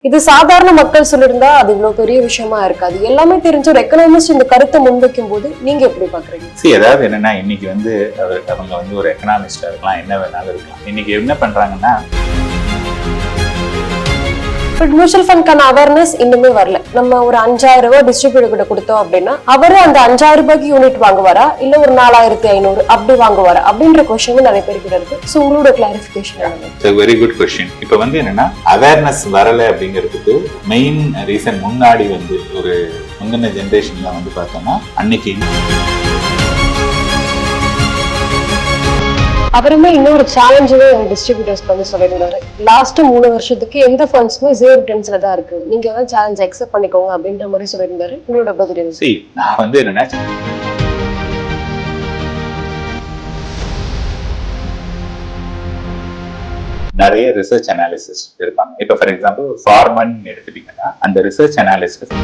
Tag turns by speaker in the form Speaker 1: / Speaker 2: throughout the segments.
Speaker 1: இது சாதாரண மக்கள் சொல்லியிருந்தா அது இவ்வளவு பெரிய விஷயமா இருக்காது. எல்லாமே தெரிஞ்ச ஒரு எக்கனாமிஸ்ட் இந்த கருத்தை முன்வைக்கும் போது நீங்க எப்படி பாக்குறீங்க?
Speaker 2: ஏதாவது என்னன்னா இன்னைக்கு வந்து அவங்க வந்து ஒரு எக்கனாமிஸ்டா இருக்கலாம், என்ன வேணாலும் இருக்கலாம். இன்னைக்கு என்ன பண்றாங்கன்னா
Speaker 1: பட் மியூச்சுவல் ஃபண்ட்கான அவேர்னஸ் இன்னுமே வரல. நம்ம ஒரு 5000 ரூபாய் டிஸ்ட்ரிபியூட்டர் கிட்ட கொடுத்தோம் அப்படின்னா அவரு அந்த 5000 ரூபாய்க்கு யூனிட் வாங்குவாரா இல்ல ஒரு 4500 அப்படி வாங்குவாரா அப்படின்ற கொஸ்டின் நிறைய பேருக்கு இருக்கு. சோ உங்களோட கிளாரிபிகேஷன்.
Speaker 2: Very good question. இப்ப வந்து என்னன்னா அவேர்னஸ் வரல அப்படிங்கிறதுக்கு மெயின் ரீசன் முன்னாடி வந்து ஒரு முந்தின ஜெனரேஷன்ல வந்து பார்த்தோம்னா அன்னைக்கு
Speaker 1: அவருமே இன்னொரு சேலஞ்சுமே டிஸ்ட்ரிபியூட்டர்ஸ்க்கு வந்து சொல்லியிருந்தாரு. லாஸ்ட் 3 வருஷத்துக்கு எந்த ஃபண்ட்ஸுமே 0 ரிட்டர்ன்ஸ்ல தான் இருக்கு, நீங்க வந்து சேலஞ்ச் அக்செப்ட் பண்ணிக்கோங்க அப்படின்ற மாதிரி சொல்லியிருந்தாரு. உங்களோட பதில்?
Speaker 2: நான் வந்து என்னன்னா நிறைய ரிசர்ச் அனாலிசிஸ் இருப்பாங்க. இப்ப ஃபார் எக்ஸாம்பிள் ஃபார்மன் எடுத்துட்டீங்கன்னா அந்த ரிசர்ச் அனாலிசிஸ்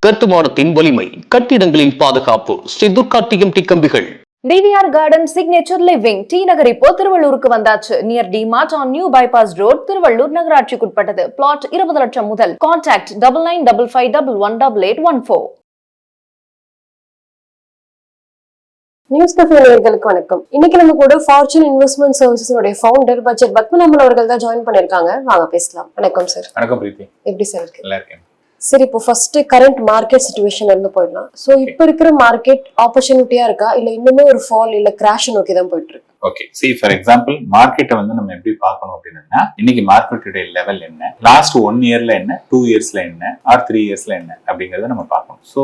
Speaker 3: கட்டுமானத்தின் வலிமை, கட்டிடங்களின் பாதுகாப்பு. ஸ்ரீ துர்கா டிஎம்டி கம்பிகள்.
Speaker 4: TVR garden signature living T Nagar இப்போ திருவள்ளூருக்கு வந்தாச்சு. Near D Mart on new bypass road, Tiruvallur நகராட்சிக்குட்பட்டது. பிளாட் 20 லட்சம் முதல். கான்டாக்ட் 9955511814.
Speaker 1: நியூஸ் கஃபே நேயர்களுக்கு வணக்கம். இன்னைக்கு நம்ம கூட fortune investment services founder budget Padmanabhan அவர்கள் தான் ஜாயின் பண்ணிருக்காங்க. வாங்க பேசலாம். வணக்கம் சார்.
Speaker 2: வணக்கம் பிரீத்தி.
Speaker 1: எப்படி சார் இருக்கு?
Speaker 2: நல்லா இருக்கேன்.
Speaker 1: சரி, இப்போ ஃபர்ஸ்ட் கரண்ட் மார்க்கெட் சிச்சுவேஷன்ல இருந்து போயிடலாம். சோ இப்ப இருக்கிற மார்க்கெட் ஆப்பர்ச்சுனிட்டியா இருக்கா இல்ல இன்னுமே ஒரு ஃபால் இல்ல கிராஷ் நோக்கி தான் போயிட்டு இருக்கு?
Speaker 2: ஓகே, ஃபார் எக்ஸாம்பிள் மார்க்கெட்டை வந்து நம்ம எப்படி பார்க்கணும் அப்படின்னா இன்னைக்கு மார்க்கெட்டுடைய லெவல் என்ன, லாஸ்ட் 1 இயர்ல என்ன, 2 இயர்ஸ்ல என்ன, ஆர் 3 இயர்ஸ்ல என்ன அப்படிங்கறத நம்ம பார்க்கணும். ஸோ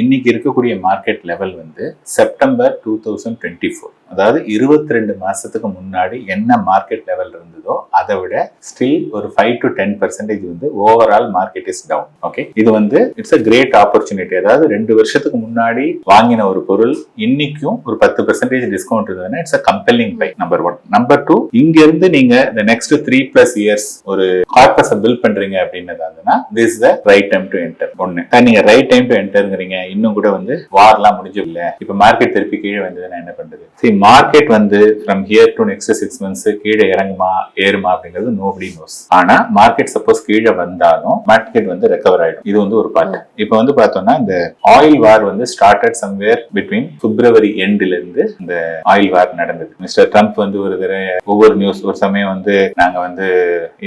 Speaker 2: இன்னைக்கு இருக்கக்கூடிய மார்க்கெட் லெவல் வந்து செப்டம்பர் 2024, அதாவது 22 மாசத்துக்கு முன்னாடி என்ன மார்க்கெட் லெவல் இருந்ததோ அதை விட ஸ்டில் ஒரு 5 to 10% வந்து overall market is down. Okay, இது வந்து இட்ஸ் அ கிரேட் ஆப்பர்ச்சுனிட்டி. அதாவது 2 வருஷத்துக்கு முன்னாடி வாங்கின ஒரு பொருள் இன்னைக்கும் ஒரு 10% டிஸ்கவுண்ட் இருந்ததுன்னா it's a compelling buy. Number 1. Number 2, இங்க இருந்து நீங்க the next 3+ years ஒரு கார்பஸை பில்ட் பண்றீங்க அப்படின்னதாங்கன்னா this is the right time to enter. ஒண்ணு, நீங்க ரைட் டைம் டு என்டர்ங்கிறீங்க. இன்னும் கூட வந்து வார்லாம் முடிஞ்சு இல்ல, இப்ப மார்க்கெட் திருப்பி கீழே வந்ததுன்னா என்ன பண்றது? மார்க்கெட் வந்து from here to next 6 months கீழே இறங்குமா ஏறுமா அப்படிங்கிறது nobody knows. ஆனா மார்க்கெட் சப்போஸ் கீழே வந்தாலும் மார்க்கெட் வந்து ரெக்கவர் ஆயிடும். இது வந்து ஒரு பார்ட். இப்ப வந்து பார்த்தோம்னா இந்த ஆயில் வார் வந்து ஸ்டார்டட் சம்வேர் பிட்வீன் பிப்ரவரி எண்ட்ல இருந்து இந்த ஆயில் வார் நடந்தது. மிஸ்டர் ட்ரம்ப் வந்து ஒரு தடவை ஒவ்வொரு நியூஸ், ஒரு சமயம் வந்து நாங்க வந்து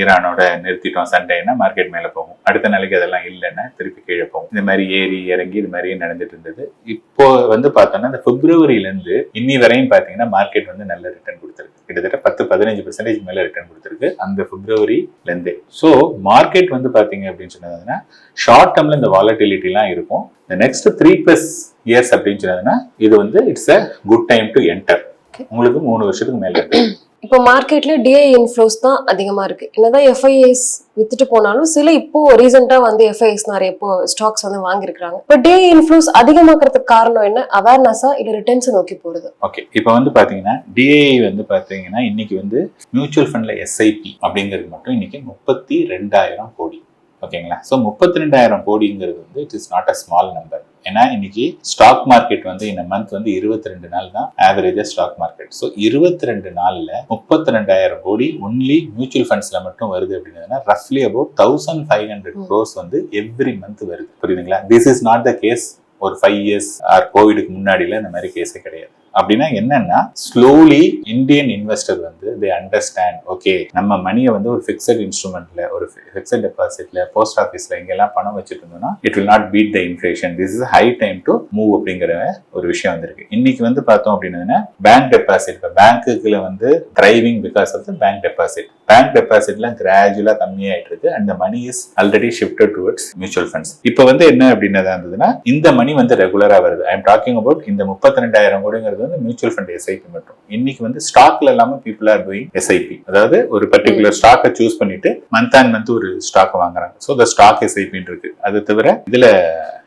Speaker 2: ஈரானோட நிறுத்திட்டோம் சண்டைன்னா மார்க்கெட் மேல போகும், அடுத்த நாளைக்கு அதெல்லாம் இல்லைன்னா திருப்பி கீழே போகும். இந்த மாதிரி ஏறி இறங்கி இது மாதிரி நடந்துட்டு இருந்தது. இப்போ வந்து பார்த்தோம்னா இந்த பிப்ரவரியில இருந்து இன்னி வரையும் பாத்தீங்கன்னா மார்க்கெட் வந்து நல்ல ரிட்டர்ன் கொடுத்திருக்கு. கிட்டத்தட்ட 10-15% மேல ரிட்டர்ன் கொடுத்திருக்கு அந்த பிப்ரவரில இருந்தே. ஸோ மார்க்கெட் வந்து பாத்தீங்க அப்படின்னு சொன்னதுன்னா ஷார்ட் டேர்ம்ல இந்த வாலட்டிலிட்டி எல்லாம் இருக்கும். இந்த நெக்ஸ்ட் 3+ years அப்படின்னு சொன்னதுன்னா இது வந்து it's a good time to enter. உங்களுக்கு 3 வருஷத்துக்கு மேல இருக்கு.
Speaker 1: இப்போ மார்க்கெட்ல டிஐ இன்ஃப்ளோஸ் தான் அதிகமா இருக்கு. என்னதான் எஃப்ஐஎஸ் வித்துட்டு போனாலும் சில இப்போ ரீசெண்டா வந்து எஃப்ஐஎஸ் நிறைய இப்போ ஸ்டாக்ஸ் வந்து வாங்கிருக்காங்க. இப்போ டிஐ இன்ஃப்ளோஸ் அதிகமாக்குறதுக்கு காரணம் என்ன? அவேர்னஸா இல்ல ரிட்டர்ன்ஸ் நோக்கி போறது?
Speaker 2: ஓகே, இப்போ வந்து பாத்தீங்கன்னா டிஐ வந்து பாத்தீங்கன்னா இன்னைக்கு வந்து மியூச்சுவல் ஃபண்ட்ல எஸ்ஐபி அப்படிங்கிறது மட்டும் இன்னைக்கு 32,000 கோடி. ஓகேங்களா? ஸோ 32,000 கோடிங்கிறது வந்து it is not a small number. ஏன்னா இன்னைக்கு ஸ்டாக் மார்க்கெட் வந்து இந்த மந்த் வந்து 22 நாள் தான் ஆவரேஜா ஸ்டாக் மார்க்கெட். ஸோ 22 நாள்ல 32,000 கோடி ஒன்லி மியூச்சுவல் ஃபண்ட்ஸ்ல மட்டும் வருது அப்படின்னா ரஃப்லி அபவுட் 1,500 crores வந்து எவ்ரி மந்த் வருது. புரியுதுங்களா? This is not the case ஒரு 5 years ஆர் கோவிடுக்கு முன்னாடில இந்த மாதிரி கேஸே கிடையாது. அப்படின்னா என்னன்னா ஸ்லோலி இந்தியன் இன்வெஸ்டர் வந்து தே அண்டர்ஸ்டாண்ட், ஓகே நம்ம மணியை வந்து ஒரு ஃபிக்ஸட் இன்ஸ்ட்ருமெண்ட்ல, ஒரு ஃபிக்ஸட் டெபாசிட்ல, போஸ்ட் ஆஃபீஸ்ல இங்கெல்லாம் பணம் வச்சுட்டு இருந்தோம்னா it will not beat the inflation. This is high time to move அப்படிங்கிற ஒரு விஷயம் வந்திருக்கு. இன்னைக்கு வந்து பார்த்தோம் அப்படின்னா பேங்க் டெபாசிட், பேங்க்குல வந்து driving because of the bank deposit. Bank டெபாசிட்லாம் கிராஜுவலா கம்மியாயிட்டு இருக்கு and the money is already shifted towards mutual funds. இப்போ வந்து என்ன அப்படின்னா இருந்ததுன்னா இந்த மணி வந்து ரெகுலரா வருது. ஐ எம் டாக்கிங் அபவுட் இந்த 32,000 கோடிங்கிறது வந்து மியூச்சுவல் ஃபண்ட் எஸ்ஐபி மட்டும். இன்னைக்கு வந்து ஸ்டாக்ல எல்லாமே பீப்புள் ஆர் டூயிங் எஸ்ஐபி. அதாவது ஒரு பர்டிகுலர் ஸ்டாக்கை சூஸ் பண்ணிட்டு மந்த் அண்ட் மந்த் ஒரு ஸ்டாக் வாங்குறாங்க. ஸோ த ஸ்டாக் எஸ்ஐபின்னு இருக்கு. அது தவிர இதுல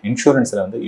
Speaker 2: இன்சூரன்ஸ்ல வந்து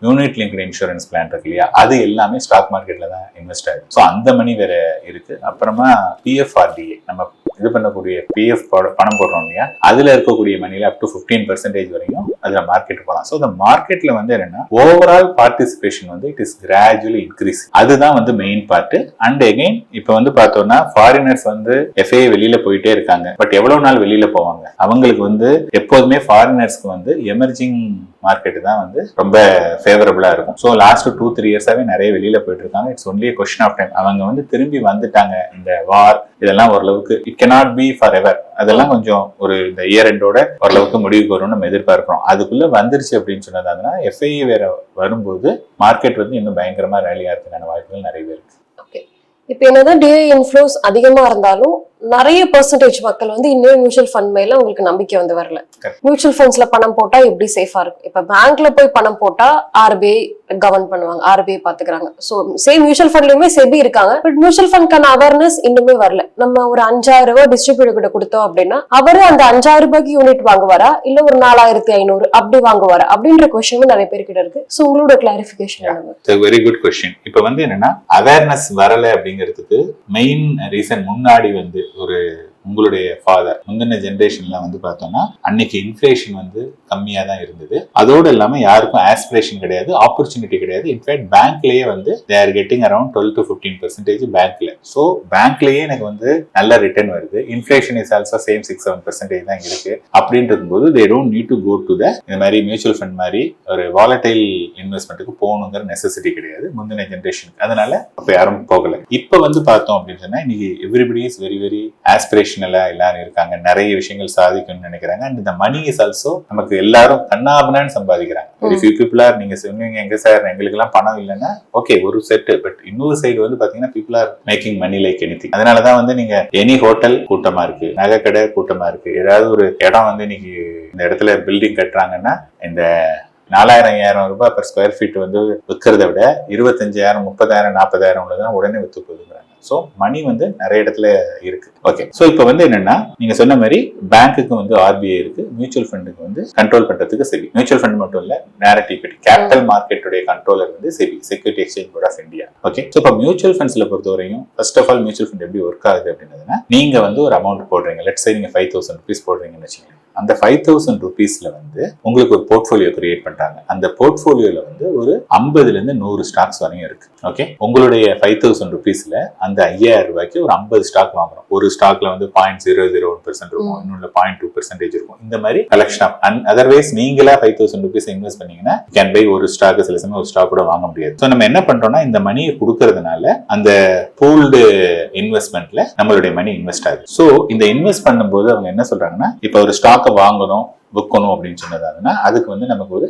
Speaker 2: யூனிட் லிங்க்டு இன்சூரன்ஸ் பிளான் இருக்கு இல்லையா, அது எல்லாமே ஸ்டாக் மார்க்கெட்ல தான் இன்வெஸ்ட் ஆகுது. ஸோ அந்த மணி வேற இருக்கு. அப்புறமா பிஎஃப்ஆர்டிஏ, நம்ம இது பண்ணக்கூடிய பிஎஃப் பணம் போடுறோம் இல்லையா, அதுல இருக்கக்கூடிய மணியில அப் டு 15% வரையும் அதுல மார்க்கெட் போகலாம். ஸோ இந்த மார்க்கெட்ல வந்து என்னன்னா ஓவரால் பார்ட்டிசிபேஷன் வந்து இட் இஸ் கிராஜுவலி இன்க்ரீஸ். அதுதான் வந்து மெயின் பார்ட். அண்ட் அகைன் இப்ப வந்து பார்த்தோம்னா ஃபாரினர்ஸ் வந்து எஃப்ஐ வெளியில போயிட்டே இருக்காங்க. பட் எவ்வளவு நாள் வெளியில போவாங்க? அவங்களுக்கு வந்து எப்போதுமே ஃபாரினர்ஸ்க்கு வந்து எமர்ஜிங் மார்க்கெட் தான் வந்து ரொம்ப ஃபேவரபிளா இருக்கும். ஸோ லாஸ்ட் 2-3 இயர்ஸாவே நிறைய வெளியில போயிட்டு இருக்காங்க. It's only question of time. அவங்க வந்து திரும்பி வந்துட்டாங்க. இந்த வார் இதெல்லாம் ஓரளவுக்கு it cannot be forever. அதெல்லாம் கொஞ்சம் ஒரு இந்த இயர் எண்டோட ஓரளவுக்கு முடிவுக்கு வரும்னு நம்ம எதிர்பார்க்கிறோம். அதுக்குள்ள வந்துருச்சு அப்படின்னு சொன்னதாங்கன்னா எஃப்ஐ வேற வரும்போது மார்க்கெட் வந்து இன்னும் பயங்கரமா ரேலியா இருக்கிறதுக்கான வாய்ப்புகள் நிறையவே இருக்கு.
Speaker 1: இப்ப என்னதான் டிஐ இன்ஃப்ளோஸ் அதிகமா இருந்தாலும் நிறைய பெர்சன்டேஜ் மக்கள் வந்து இன்னும் மியூச்சுவல் ஃபண்ட் மேல உங்களுக்கு நம்பிக்கை வந்து வரல. மியூச்சுவல் ஃபண்ட்ஸ்ல பணம் போட்டா எப்படி சேஃபா இருக்கும்? இப்ப பேங்க்ல போய் பணம் போட்டா ஆர்பிஐ கவர்ன் பண்ணுவாங்க, ஆர்பிஐ பாத்துக்கிறாங்க. சோ சேம் மியூச்சுவல் ஃபண்ட்லயுமே செபி இருக்காங்க. பட் மியூச்சுவல் ஃபண்ட்கான அவேர்னஸ் இன்னுமே வரல. நம்ம ஒரு 5000 ரூபாய் டிஸ்ட்ரிபியூட்டர் கிட்ட கொடுத்தோம் அப்படின்னா அவரு அந்த 5000 ரூபாய்க்கு யூனிட் வாங்குவாரா இல்ல ஒரு 4500 அப்படி வாங்குவாரா அப்படின்ற கொஸ்டின் நிறைய பேர் கிட்ட இருக்கு. சோ உங்களோட கிளாரிபிகேஷன்.
Speaker 2: Very good question. இப்ப வந்து என்னன்னா அவேர்னஸ் வரல அப்படிங்கிறதுக்கு மெயின் ரீசன் முன்னாடி வந்து ஒரு உங்களுடைய ஃபாதர் முந்தின ஜென்ரேஷன்ல வந்து பார்த்தோம்னா அன்னைக்கு இன்ஃபிளேஷன் வந்து கம்மியா தான் இருந்தது. அதோடு இல்லாம யாருக்கும் ஆஸ்பிரேஷன் கிடையாது, ஆப்பர்ச்சுனிட்டி கிடையாது. இன்ஃபேக்ட் பேங்க்லயே வந்து they are getting around 12 to 15% பேங்க்ல. ஸோ பேங்க்லயே எனக்கு வந்து நல்ல ரிட்டர்ன் வருது. இன்ஃபிளேஷன் இஸ் ஆல்சோ சேம் 6-7% தான் இருக்கு. அப்படின்றது போது they don't need to go to the இந்த மாதிரி மியூச்சுவல் ஃபண்ட் மாதிரி ஒரு வாலடைல் இன்வெஸ்ட்மெண்ட்டுக்கு போகணுங்கிற நெசசிட்டி கிடையாது முந்தின ஜென்ரேஷனுக்கு. அதனால அப்ப யாரும் போகல. இப்ப வந்து பார்த்தோம் அப்படின்னு சொன்னா இன்னைக்கு everybody is very very aspiration எல்லாரும் இருக்காங்க. நிறைய விஷயங்கள் சாதிக்கணும்னு நினைக்கிறாங்க. அண்ட் இந்த மணி இஸ் ஆல்சோ நமக்கு எல்லாரும் கண்ணாபனான்னு சம்பாதிக்கிறாங்க. பீப்புள் ஆர் நீங்க சொன்னீங்க எங்க சார் எங்களுக்கு எல்லாம் பணம் இல்லைன்னா ஓகே ஒரு செட். பட் இன்னொரு சைடு வந்து பாத்தீங்கன்னா people are making money like anything. அதனாலதான் வந்து நீங்க எனி ஹோட்டல் கூட்டமா இருக்கு, நகை கடை கூட்டமா இருக்கு. ஏதாவது ஒரு இடம் வந்து இன்னைக்கு இந்த இடத்துல பில்டிங் கட்டுறாங்கன்னா இந்த 4000-5000 ரூபாய் per ஸ்கொயர் ஃபீட் வந்து விற்கிறத விட 25,000 30,000 40,000 உள்ளதான் உடனே வித்து போகுதுங்கிறாங்க. ஸோ மணி வந்து நிறைய இடத்துல இருக்கு. ஓகே, ஸோ இப்போ வந்து என்னன்னா நீங்க சொன்ன மாதிரி பேங்க்குக்கு வந்து ஆர்பிஐ இருக்கு, மியூச்சுவல் ஃபண்டுக்கு வந்து கண்ட்ரோல் பண்றதுக்கு செபி. மியூச்சுவல் ஃபண்ட் மட்டும் இல்ல, டைரக்ட் ஈக்விட்டி கேபிட்டல் மார்க்கெட்டுடைய கண்ட்ரோலர் வந்து SEBI, security exchange board of India. Okay, so இப்போ மியூச்சுவல் ஃபண்ட்ஸ்ல பொறுத்தவரையும் first of all mutual fund எப்படி ஒர்க் ஆகுது அப்படின்னா நீங்க வந்து ஒரு அமௌண்ட் போடுறீங்க. லெட்ஸ் சே நீங்க 5,000 rupees போடுறீங்கன்னு வச்சுக்கோங்க. அந்த 5,000 rupeesல வந்து உங்களுக்கு ஒரு போர்ட்ஃபோலியோ கிரியேட் பண்றாங்க. அந்த போர்ட்ஃபோலியோல வந்து ஒரு 50 ல இருந்து 100 ஸ்டாக்ஸ் வரையும் இருக்கு. ஓகே, உங்களுடைய 5,000 rupeesல அந்த 5,000 ரூபாய்க்கு ஒரு 50 ஸ்டாக் வாங்குறோம். ஒரு ஸ்டாக்ல வந்து 0.001% இருக்கும், இன்னொரு 0.2% இருக்கும். இந்த மாதிரி கலெக்ஷன் ஆஃப் அதர்வைஸ் நீங்களா 5,000 rupees இன்வெஸ்ட் பண்ணீங்கன்னா கேன் பை ஒரு ஸ்டாக், சில சமயம் ஒரு ஸ்டாக் கூட வாங்க முடியாது. ஸோ நம்ம என்ன பண்றோம்னா இந்த மணியை கொடுக்கறதுனால அந்த பூல்டு இன்வெஸ்ட்மெண்ட்ல நம்மளுடைய மணி இன்வெஸ்ட் ஆகுது. ஸோ இந்த இன்வெஸ்ட் பண்ணும்போது அவங்க என்ன சொல்றாங்கன்னா இப்போ ஒரு ஸ்டாக்கை வாங்கணும் விற்கணும் அப்படின்னு சொன்னதாங்கன்னா அதுக்கு வந்து நமக்கு ஒரு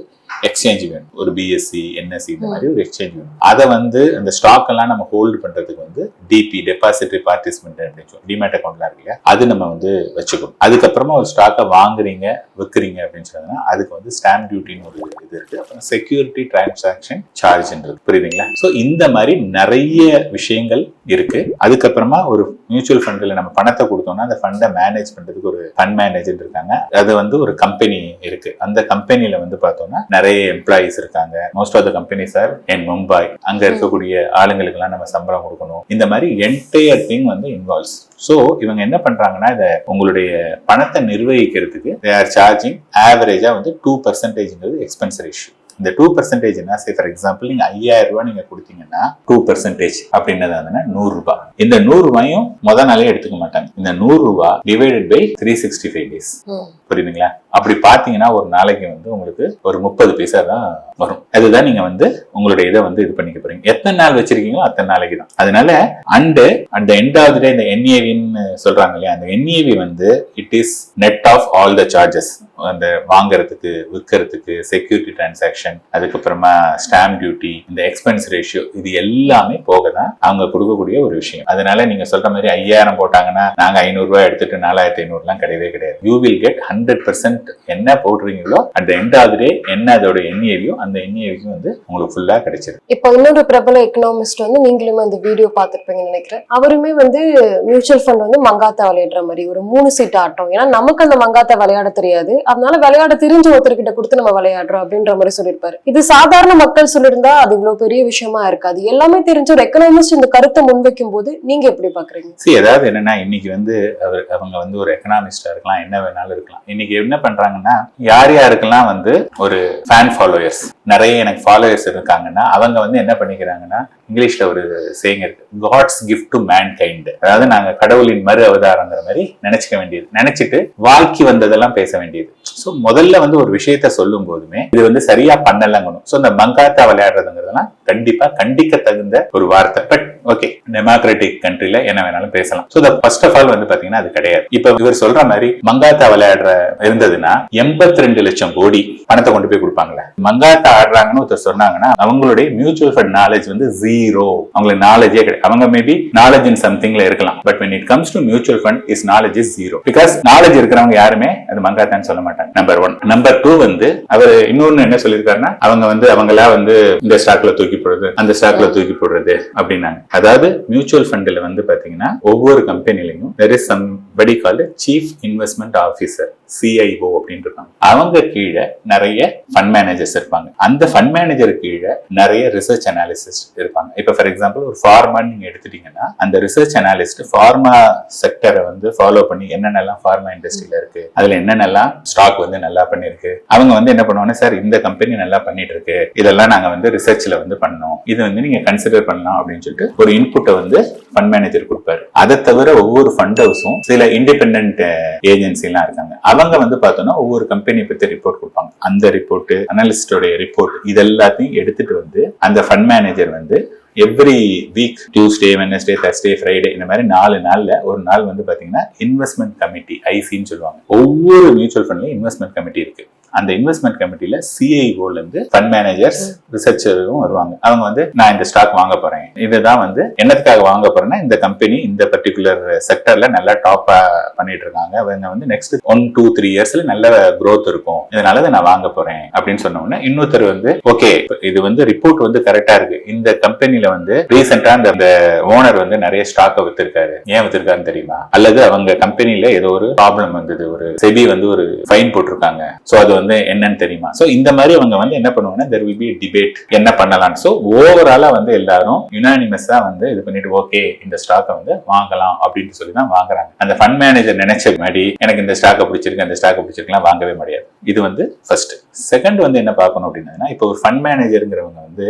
Speaker 2: எக்ஸ்சேஞ்ச் வேணும். ஒரு பிஎஸ்சி என்எஸ்சி இந்த மாதிரி ஒரு எக்ஸ்சேஞ்ச் வேணும். அதை வந்து அந்த ஸ்டாக் எல்லாம் நம்ம ஹோல்டு பண்றதுக்கு வந்து டிபி டெபாசிட்டரி பார்ட்டிசிபென்ட் அப்படின்னு சொல்லி டிமேட் அக்கௌண்ட்லாம் இருக்கு இல்லையா, அது நம்ம வந்து வச்சுக்கணும். அதுக்கப்புறமா ஒரு ஸ்டாக்கை வாங்குறீங்க விற்கிறீங்க அப்படின்னு சொன்னா அதுக்கு வந்து ஸ்டாம்ப் டியூட்டின்னு ஒரு இது இருக்கு. அப்புறம் செக்யூரிட்டி டிரான்சாக்ஷன் சார்ஜ்ன்றது, புரியுதுங்களா? ஸோ இந்த மாதிரி நிறைய விஷயங்கள் இருக்கு. அதுக்கப்புறமா ஒரு மியூச்சுவல் ஃபண்ட்ல நம்ம பணத்தை கொடுத்தோம்னா அந்த ஃபண்டை மேனேஜ் பண்றதுக்கு ஒரு ஃபண்ட் மேனேஜர் இருக்காங்க. அது வந்து ஒரு கம்பெனி இருக்கு. அந்த கம்பெனில வந்து பார்த்தோம்னா நிறைய எம்ப்ளாயிஸ் இருக்காங்க. Most of the companies are in Mumbai. அங்க இருக்கக்கூடிய ஆளுங்களுக்கு எல்லாம் நம்ம சம்பளம் கொடுக்கணும். இந்த மாதிரி என்டையர் திங் வந்து இன்வால்வ்ஸ். சோ இவங்க என்ன பண்றாங்கன்னா இதை உங்களுடைய பணத்தை நிர்வகிக்கிறதுக்கு they are charging ஆவரேஜா வந்து 2% எக்ஸ்பென்ஸ் ரேஷியோ. இந்த 2% என்ன, சே ஃபார் எக்ஸாம்பிள் நீங்க 5,000 ரூபாய் நீங்க கொடுத்தீங்கன்னா 2% அப்படின்னது 100 ரூபாய். இந்த 100 ரூபாயும் முத நாளே எடுத்துக்க மாட்டாங்க. இந்த 100 ரூபாய் டிவைடட் பை 365 days. புரியுதுங்களா? அப்படி பாத்தீங்கன்னா ஒரு நாளைக்கு வந்து உங்களுக்கு ஒரு 30 பைசா தான் வரும். அதுதான் நீங்க வந்து உங்களுடைய இதை வந்து இது பண்ணிக்க போறீங்க. எத்தனை நாள் வச்சிருக்கீங்களோ அத்தனை நாளைக்கு தான். அதனால அண்ட் அந்த எண்ட் ஆஃப் தி டே இந்த என்ஏவின்னு சொல்றாங்க இல்லையா, அந்த என்ஏவி வந்து it is net off all the charges. அந்த வாங்குறதுக்கு விற்கிறதுக்கு செக்யூரிட்டி டிரான்சாக்ஷன், அதுக்கப்புறமா ஸ்டாம்ப் டியூட்டி, இந்த எக்ஸ்பென்ஸ் ரேஷியோ, இது எல்லாமே போக தான் அவங்க கொடுக்கக்கூடிய ஒரு விஷயம். அதனால நீங்க சொல்ற மாதிரி 5,000 போட்டாங்கன்னா நாங்க 500 ரூபாய் எடுத்துட்டு 4,500 எல்லாம் கிடையவே கிடையாது. யூ வில் கெட் 100% என்ன போடுறீங்களோ அந்த எண்ட் ஆஃப் தி டே என்ன அதோட என்ஏவியோ அந்த என்ஏவிக்கும் வந்து உங்களுக்கு ஃபுல்லா கிடைச்சிருக்கு.
Speaker 1: இப்போ இன்னொரு பிரபல எக்கனாமிஸ்ட் வந்து நீங்களுமே அந்த வீடியோ பார்த்திருப்பீங்கன்னு நினைக்கிறேன். அவருமே வந்து மியூச்சுவல் ஃபண்ட் வந்து மங்காத்தா விளையாடுற மாதிரி ஒரு 3 சீட் ஆட்டம். ஏன்னா நமக்கு அந்த மங்காத்தா விளையாட தெரியாது, அதனால விளையாட தெரிஞ்ச ஒருத்தர்கிட்ட கொடுத்து நம்ம விளையாடுறோம் அப்படின்ற மாதிரி சொல்லியிருப்பாரு. இது சாதாரண மக்கள் சொல்லியிருந்தா அது இவ்வளவு பெரிய விஷயமா இருக்காது. எல்லாமே தெரிஞ்ச ஒரு எக்கனாமிஸ்ட் இந்த கருத்தை முன்வைக்கும் போது நீங்க எப்படி பாக்குறீங்க?
Speaker 2: அதாவது என்னன்னா, இன்னைக்கு வந்து அவங்க வந்து ஒரு எக்கனாமிஸ்டா இருக்கலாம், என்ன வேணாலும் இருக்கலாம். இன்னைக்கு என்ன பண்றாங்கன்னா, யார் யாருக்கெல்லாம் வந்து ஒரு ஃபேன் ஃபாலோயர்ஸ், நிறைய எனக்கு ஃபாலோயர்ஸ் இருக்காங்கன்னா அவங்க வந்து என்ன பண்ணிக்கிறாங்கன்னா, இங்கிலீஷ்ல ஒரு சேயிங் இருக்கு, காட்ஸ் கிஃப்ட் டு மேன்கைண்ட். அதாவது நாங்க கடவுளின் மறு அவதாரங்கிற மாதிரி நினைச்சுக்க வேண்டியது, நினைச்சிட்டு வாழ்க்கை வந்ததெல்லாம் பேச வேண்டியது. சோ முதல்ல வந்து ஒரு விஷயத்த சொல்லும் போதுமே இது வந்து சரியா பண்ணலங்கணும். சோ இந்த மங்காத்தா விளையாடுறதுங்கிறதுலாம் கண்டிப்பா கண்டிக்க தகுந்த ஒரு வார்த்தை. பட் ஓகே, டெமோக்ராட்டிக் கண்ட்ரில என்ன வேணாலும் பேசலாம். சோ ஃபர்ஸ்ட் ஆஃப் ஆல் வந்து பாத்தீங்கன்னா அது கிடையாது. இப்ப இவர் சொல்ற மாதிரி மங்காத்தா விளையாடுற இருந்ததுன்னா 82 லட்சம் கோடி பணத்தை கொண்டு போய் கொடுப்பாங்களே. மங்காத்தா ஆடுறாங்கன்னு ஒருத்தர் சொன்னாங்கன்னா அவங்களுடைய மியூச்சுவல் ஃபண்ட் நாலேஜ் வந்து ஜீரோ. அவங்களுக்கு நாலேஜே கிடையாது. அவங்க மேபி நாலேஜ் இன் சம்திங்ல இருக்கலாம், but when it comes to mutual fund is knowledge is zero. because knowledge இருக்கிறவங்க யாருமே அது மங்காத்தான்னு சொல்ல மாட்டாங்க. நம்பர் 1. நம்பர் 2 வந்து அவர் இன்னொன்னு என்ன சொல்லியிருக்காருன்னா, அவங்க வந்து அவங்களா வந்து இந்த ஸ்டாக்ல தூக்கி போடுறது, அந்த ஸ்டாக்ல தூக்கி போடுறது அப்படின்னாங்க. அதாவது மியூச்சுவல் ஃபண்ட்ல வந்து பாத்தீங்கன்னா ஒவ்வொரு கம்பெனிலையும் there is somebody called chief investment officer, CIO அப்படின்னு இருப்பாங்க. அவங்க கீழே நிறைய ஃபண்ட் மேனேஜர்ஸ் இருப்பாங்க. அந்த ஃபண்ட் மேனேஜர் கீழே நிறைய ரிசர்ச் அனாலிசிஸ்ட் இருப்பாங்க. இப்ப ஃபார் எக்ஸாம்பிள் ஒரு ஃபார்மா நீங்க எடுத்துட்டீங்கன்னா அந்த ரிசர்ச் அனாலிஸ்ட் ஃபார்மா செக்டரை வந்து ஃபாலோ பண்ணி என்னென்னலாம் ஃபார்மா இண்டஸ்ட்ரியில இருக்கு, அதுல என்னென்னலாம் ஸ்டாக் வந்து நல்லா பண்ணிருக்கு, அவங்க வந்து என்ன பண்ணுவாங்கன்னா, சார் இந்த கம்பெனி நல்லா பண்ணிட்டு இருக்கு, இதெல்லாம் நாங்க வந்து ரிசர்ச்ல வந்து பண்ணோம், இது வந்து நீங்க கன்சிடர் பண்ணலாம் அப்படின்னு சொல்லிட்டு ஒரு இன்புட்டை வந்து ஃபண்ட் மேனேஜர் கொடுப்பாரு. அதை தவிர ஒவ்வொரு ஃபண்ட் ஹவுஸும் சில இண்டிபெண்டன்ட் ஏஜென்சி எல்லாம் இருக்காங்க. அவங்க வந்து பார்த்தோம்னா ஒவ்வொரு கம்பெனி பத்தி ரிப்போர்ட் கொடுப்பாங்க. அந்த ரிப்போர்ட், அனலிஸ்டோட ரிப்போர்ட், இது எல்லாத்தையும் எடுத்துட்டு வந்து அந்த ஃபண்ட் மேனேஜர் வந்து every week Tuesday, Wednesday, Thursday, Friday இந்த மாதிரி 4 நாள்ல ஒரு நாள் வந்து பாத்தீங்கன்னா இன்வெஸ்ட்மெண்ட் கமிட்டி, ஐசின்னு சொல்லுவாங்க. ஒவ்வொரு மியூச்சுவல் ஃபண்ட்லயும் இன்வெஸ்ட்மெண்ட் கமிட்டி இருக்கு. அந்த இன்வெஸ்ட்மெண்ட் கமிட்டில சிஐஓல இருந்து ஃபண்ட் மேனேஜர்ஸ், ரிசர்ச்சரும் வருவாங்க. அவங்க வந்து நான் இந்த ஸ்டாக் வாங்க போறேன், இதுதான் வந்து என்னத்துக்காக வாங்க போறேன்னா இந்த கம்பெனி இந்த பர்டிகுலர் செக்டர்ல நல்லா டாப்பா பண்ணிட்டு இருக்காங்க, அவங்க வந்து நெக்ஸ்ட் 1, 2, 3 இயர்ஸ்ல நல்ல growth இருக்கும், இதனால நான் வாங்க போறேன் அப்படின்னு சொன்ன உடனே இன்னொருத்தர் வந்து ஓகே இது வந்து ரிப்போர்ட் வந்து கரெக்டா இருக்கு, இந்த கம்பெனில வந்து ரீசெண்டா அந்த ஓனர் வந்து நிறைய ஸ்டாக் வித்திருக்காரு, ஏன் வித்திருக்காருன்னு தெரியுமா, அல்லது அவங்க கம்பெனில ஏதோ ஒரு ப்ராப்ளம் வந்தது, ஒரு செபி வந்து ஒரு ஃபைன் போட்டிருக்காங்க, சோ அது வந்து என்னன்னு தெரியுமா. சோ இந்த மாதிரி அவங்க வந்து என்ன பண்ணுவாங்கன்னா there will be a debate, என்ன பண்ணலாம். சோ ஓவராலா வந்து எல்லாரும் யுனானிமஸா வந்து இது பண்ணிட்டு ஓகே இந்த ஸ்டாக்கை வந்து வாங்கலாம் அப்படின்னு சொல்லி தான் வாங்குறாங்க. அந்த ஃபண்ட் மேனேஜர் நினைச்ச மாதிரி எனக்கு இந்த ஸ்டாக்கை பிடிச்சிருக்கு, அந்த ஸ்டாக்கை பிடிச்சிருக்கலாம் வாங்கவே முடியாது. இது வந்து ஃபர்ஸ்ட். செகண்ட் வந்து என்ன பார்க்கணும் அப்படின்னா, இப்போ ஒரு ஃபண்ட் மேனேஜருங்கிறவங்க வந்து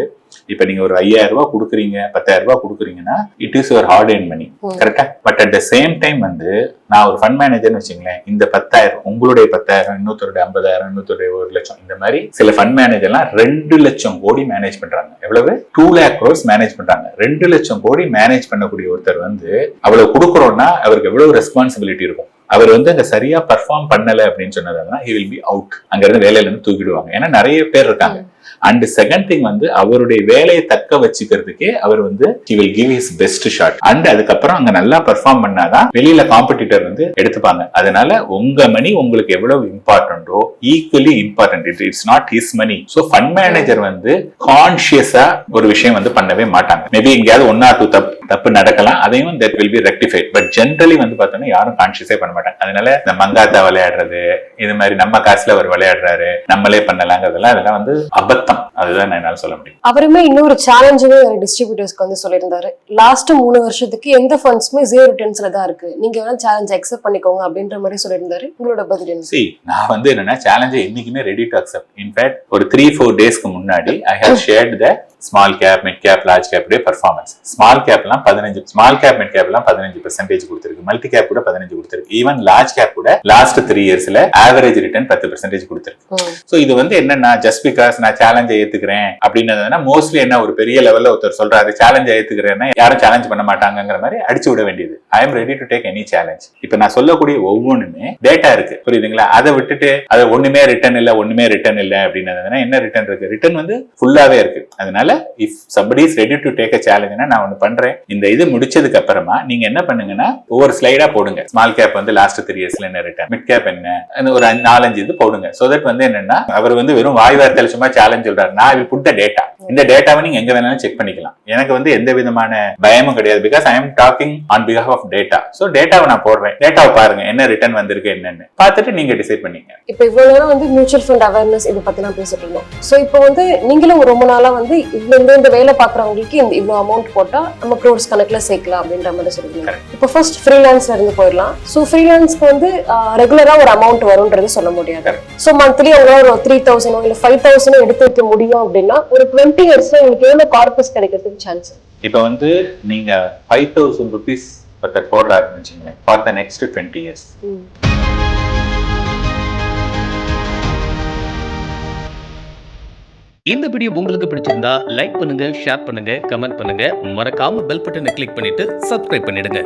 Speaker 2: இப்ப நீங்க ஒரு 5000 ரூபாய் கொடுக்குறீங்க, 10,000 ரூபாய் கொடுக்குறீங்க, it is your hard earn money, கரெக்டா? But at the same time வந்து நான் ஒரு ஃபண்ட் மேனேஜர்னு வச்சுங்களேன், இந்த 10,000 உங்களுடைய 10,000, இன்னொருத்தருடைய 50,000, இன்னொருத்தருடைய 1 லட்சம், இந்த மாதிரி சில ஃபண்ட் மேனேஜர்லாம் 2 லட்சம் கோடி மேனேஜ் பண்றாங்க. எவ்வளவு? 2 lakh crores மேனேஜ் பண்றாங்க. 2 லட்சம் கோடி மேனேஜ் பண்ணக்கூடிய ஒருத்தர் வந்து அவ்வளவு கொடுக்குறோம்னா அவருக்கு எவ்வளவு ரெஸ்பான்சிபிலிட்டி இருக்கும். அவர் வந்து அங்க சரியா பர்ஃபார்ம் பண்ணல அப்படின்னு சொன்னதுன்னா he will be out, அங்க இருந்து வேலையில இருந்து தூக்கிடுவாங்க. ஏன்னா நிறைய பேர் இருக்காங்க. அண்ட் செகண்ட் திங் வந்து அவருடைய வேலையை தக்க வச்சுக்கிறதுக்கே அவர் வந்து he will give his best shot. And அதுக்கப்புறம் அங்க நல்லா பெர்ஃபார்ம் பண்ணாதான் வெளியில காம்படிட்டர் வந்து எடுத்துப்பாங்க. அதனால உங்க மணி உங்களுக்கு எவ்வளவு இம்பார்ட்டன்டோ equally important, it's not his money. So fund manager வந்து கான்சியஸா ஒரு விஷயம் வந்து பண்ணவே மாட்டாங்க. மேபி எங்கேயாவது 1 or 2 தப்பு நடக்கலாம், அதையும் that will be rectified. But generally வந்து பார்த்தோம்னா யாரும் கான்சியஸே பண்ண மாட்டாங்க. அதனால இந்த மங்காத்தா விளையாடுறது, இது மாதிரி நம்ம காசுல அவர் விளையாடுறாரு, நம்மளே பண்ணலாங்கிறதெல்லாம் அதெல்லாம் வந்து அபத்தம். அதுதான் என்னால சொல்ல முடியும்.
Speaker 1: அவருமே இன்னொரு சேலஞ்சுமே டிஸ்ட்ரிபியூட்டர்ஸ்க்கு வந்து சொல்லியிருந்தாரு, லாஸ்ட் 3 வருஷத்துக்கு எந்த ஃபண்ட்ஸுமே 0 ரிட்டர்ன்ஸ்ல தான் இருக்கு, நீங்க வேணா சேலஞ்ச் அக்செப்ட் பண்ணிக்கோங்க அப்படின்ற மாதிரி சொல்லியிருந்தாரு. உங்களோட பதில் என்ன?
Speaker 2: நான் வந்து என்னன்னா சேலஞ்சை இன்னைக்குமே ரெடி டு அக்செப்ட். இன்ஃபேக்ட் ஒரு 3-4 டேஸ்க்கு முன்னாடி I have shared the small cap, mid cap, large cap உடைய பெர்ஃபார்மன்ஸ். ஸ்மால் கேப் எல்லாம் 15, ஸ்மால் கேப், மிட் கேப் எல்லாம் 15% கொடுத்திருக்கு, மல்டி கேப் கூட 15 கொடுத்திருக்கு, ஈவன் லார்ஜ் கேப் கூட லாஸ்ட் 3 இயர்ஸ்ல ஆவரேஜ் ரிட்டர்ன் 10% கொடுத்திருக்கு. சோ இது வந்து என்னன்னா ஜஸ்ட் பிகாஸ் நான் சேலஞ்சை ஏத்துக்கிறேன் அப்படின்னா மோஸ்ட்லி என்ன ஒரு பெரிய லெவல்ல ஒருத்தர் சொல்றாரு சேலஞ்சை ஏத்துக்கிறேன்னா யாரும் சேலஞ்ச் பண்ண மாட்டாங்கிற மாதிரி அடிச்சு விட வேண்டியது. I am ready to take any challenge. இப்ப நான் சொல்லக்கூடிய ஒவ்வொன்றுமே டேட்டா இருக்கு, புரியுதுங்களா? அதை விட்டுட்டு அது ஒண்ணுமே ரிட்டர்ன் இல்ல, ஒண்ணுமே ரிட்டர்ன் இல்ல அப்படின்னா என்ன ரிட்டர்ன் இருக்கு? ரிட்டர்ன் வந்து ஃபுல்லாவே இருக்கு. அதனால if somebody is ready to take a challenge னா நான் ஒன்னு பண்றேன், இந்த இது முடிச்சதுக்கு அப்புறமா நீங்க என்ன பண்ணுங்கன்னா ஒவ்வொரு ஸ்லைடா போடுங்க. ஸ்மால் கேப் வந்து லாஸ்ட் 3 இயர்ஸ்ல என்ன ரிட்டர்ன், மிட் கேப் என்ன, ஒரு 4-5 இது போடுங்க. சோ தட் வந்து என்னன்னா அவர் வந்து வெறும் வாய் வார்த்தையில சும்மா சேலஞ்ச் சொல்றாரு, நான் will put the data. இந்த டேட்டாவை நீங்க எங்க வேணாலும் செக் பண்ணிக்கலாம். எனக்கு வந்து எந்த விதமான பயமும் கிடையாது. Because I am talking on behalf of data. So டேட்டாவை நான் போடுறேன், டேட்டாவை பாருங்க என்ன ரிட்டர்ன் வந்திருக்கு என்னன்னு பார்த்துட்டு நீங்க டிசைட் பண்ணிக்க.
Speaker 1: இப்போ இவ்வளவு நேரம் வந்து மியூச்சுவல் ஃபண்ட் அவேர்னஸ் இதை பத்தி நான் பேசிட்டு இருந்தோம். சோ இப்போ வந்து நீங்களும் ரொம்ப நாளா வந்து இந்த வேலை பாக்குறவங்களுக்கு இந்த இவ்வளவு அமௌண்ட் போட்டா நம்ம க்ரோர்ஸ் கணக்குல சேர்க்கலாம் அப்படின்ற மாதிரி சொல்லுவீங்க. இப்போ ஃபர்ஸ்ட் ஃப்ரீலான்ஸ்ல இருந்து போயிடலாம். சோ ஃப்ரீலான்ஸ்க்கு வந்து ரெகுலரா ஒரு அமௌண்ட் வரும்ன்றது சொல்ல முடியாது. சோ மந்த்லி உங்களால ஒரு 3000 இல்ல 5000 எடுத்து வைக்க முடியும் அப்படின்னா ஒரு 20 இயர்ஸ்ல உங்களுக்கு எவ்வளவு கார்பஸ் கிடைக்கிறதுக்கு சான்ஸ்?
Speaker 2: இப்போ வந்து நீங்க 5000 rupees பர் போடுற ஆரம்பிச்சீங்க ஃபார் த நெக்ஸ்ட் 20 years.
Speaker 3: இந்த வீடியோ உங்களுக்கு பிடிச்சிருந்தா லைக் பண்ணுங்க, ஷேர் பண்ணுங்க, கமெண்ட் பண்ணுங்க, மறக்காம பெல் பட்டனை கிளிக் பண்ணிட்டு சப்ஸ்கிரைப் பண்ணிடுங்க.